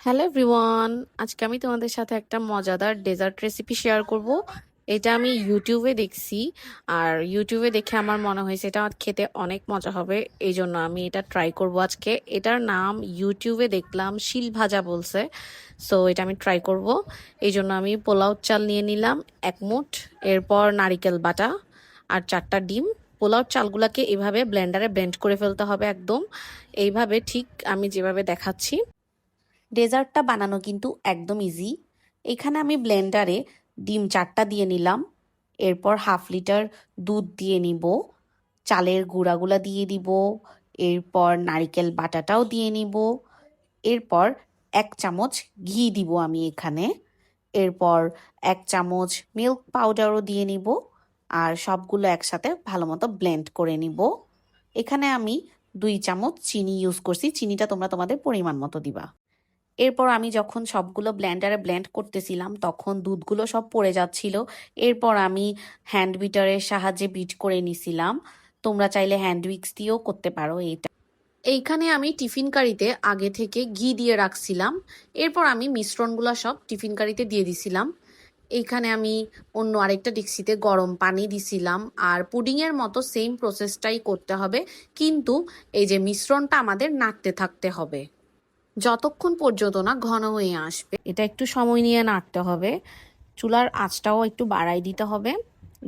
Hello everyone, আজকে আমি তোমাদের সাথে একটা মজাদার ডেজার্ট রেসিপি শেয়ার করব। এটা আমি ইউটিউবে দেখছি, আর ইউটিউবে দেখে আমার মনে হয়েছে এটা খেতে অনেক মজা হবে। এই জন্য আমি এটা ট্রাই করব আজকে। এটার নাম ইউটিউবে দেখলাম শিল ভাজা বলছে, সো এটা আমি ট্রাই করব। এই জন্য আমি পোলাও চাল নিয়ে নিলাম 1 মুঠ, এরপর নারিকেল বাটা আর 4টা ডিম। পোলাও চালগুলোকে এভাবে ব্লেন্ডারে ব্লেন্ড করে ফেলতে হবে একদম এইভাবে, ঠিক আমি যেভাবে দেখাচ্ছি। ডেজার্টটা বানানো কিন্তু একদম ইজি। এখানে আমি ব্লেন্ডারে ডিম 4টা দিয়ে নিলাম, এরপর 1/2 লিটার দুধ দিয়ে নিব, চালের গুঁড়াগুলা দিয়ে দিব, এরপর নারিকেল বাটাটাও দিয়ে নিব, এরপর 1 চামচ ঘি দিব আমি এখানে, এরপর 1 চামচ মিল্ক পাউডারও দিয়ে নিব, আর সবগুলো একসাথে ভালো মতো ব্লেন্ড করে নিব। এখানে আমি 2 চামচ চিনি ইউজ করছি, চিনিটা তোমরা তোমাদের পরিমাণ মতো দিবা। এরপর আমি যখন সবগুলো ব্লেন্ডারে ব্লেন্ড করতেছিলাম তখন দুধগুলো সব পড়ে যাচ্ছিল। এরপর আমি হ্যান্ড বিটারের সাহায্যে বিট করে নিছিলাম। তোমরা চাইলে হ্যান্ড উইক্স দিয়েও করতে পারো এটা। এইখানে আমি টিফিন কারিতে আগে থেকে ঘি দিয়ে রাখছিলাম। এরপর আমি মিশ্রণগুলো সব টিফিন কারিতে দিয়ে দিছিলাম। এইখানে আমি অন্য আরেকটা ডিক্সিতে গরম পানি দিছিলাম, আর পুডিংয়ের মতো সেম প্রসেসটাই করতে হবে, কিন্তু এই যে মিশ্রণটা আমাদের নাড়তে থাকতে হবে যতক্ষণ পর্যন্ত না ঘন হয়ে আসবে। এটা একটু সময় নিয়ে নাড়তে হবে, চুলার আঁচটাও একটু বাড়াই দিতে হবে,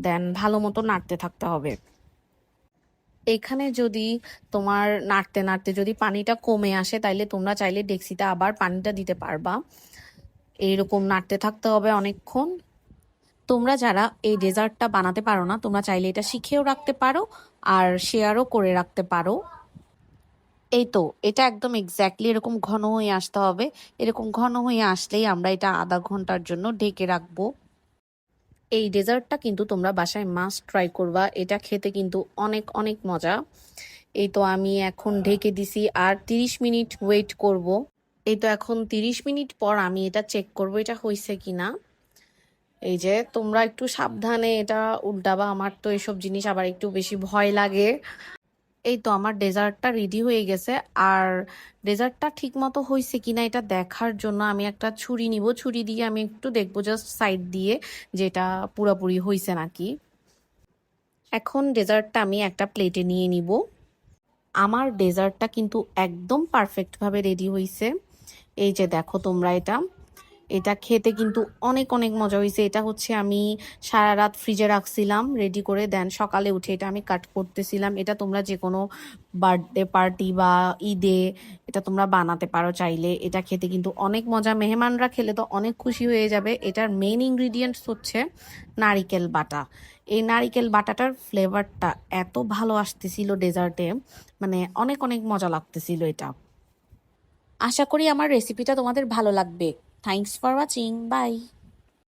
দেন ভালো মতো নাড়তে থাকতে হবে। এখানে যদি তোমার নাড়তে নাড়তে যদি পানিটা কমে আসে তাইলে তোমরা চাইলে ডেক্সিতে আবার পানিটা দিতে পারবা। এইরকম নাড়তে থাকতে হবে অনেকক্ষণ। তোমরা যারা এই ডেজার্টটা বানাতে পারো না, তোমরা চাইলে এটা শিখেও রাখতে পারো আর শেয়ারও করে রাখতে পারো। এই তো, এটা একদম এক্স্যাক্টলি এরকম ঘন হয়ে আসতে হবে। এরকম ঘন হয়ে আসলেই আমরা এটা আধা ঘন্টার জন্য ঢেকে রাখবো। এই ডেজার্টটা কিন্তু তোমরা বাসায় মাস্ট ট্রাই করবা, এটা খেতে কিন্তু অনেক অনেক মজা। এই তো আমি এখন ঢেকে দিছি আর 30 মিনিট ওয়েট করব। এই তো এখন 30 মিনিট পর আমি এটা চেক করব এটা হয়েছে কিনা। এই যে তোমরা একটু সাবধানে এটা উল্টাবা, আমার তো এসব জিনিস আবার একটু বেশি ভয় লাগে। এই তো আমার ডেজার্টটা রেডি হয়ে গেছে, আর ডেজার্টটা ঠিক মতো হয়েছে কিনা এটা দেখার জন্য আমি একটা ছুরি নিব। ছুরি দিয়ে আমি একটু দেখবো জাস্ট সাইড দিয়ে, যেটা পুরোপুরি হয়েছে নাকি। এখন ডেজার্টটা আমি একটা প্লেটে নিয়ে নিব। আমার ডেজার্টটা কিন্তু একদম পারফেক্টভাবে রেডি হয়েছে। এই যে দেখো তোমরা, এটা এটা খেতে কিন্তু অনেক অনেক মজা হয়েছে। এটা হচ্ছে আমি সারা রাত ফ্রিজে রাখছিলাম রেডি করে, দেন সকালে উঠে এটা আমি কাট করতেছিলাম। এটা তোমরা যে কোনো বার্থডে পার্টি বা ঈদে এটা তোমরা বানাতে পারো চাইলে। এটা খেতে কিন্তু অনেক মজা, মেহমানরা খেলে তো অনেক খুশি হয়ে যাবে। এটার মেইন ইনগ্রিডিয়েন্টস হচ্ছে নারিকেল বাটা। এই নারিকেল বাটাটার ফ্লেভারটা এত ভালো আসতেছিল ডেজার্টে, মানে অনেক অনেক মজা লাগতেছিল এটা। আশা করি আমার রেসিপিটা তোমাদের ভালো লাগবে। Thanks for watching, by.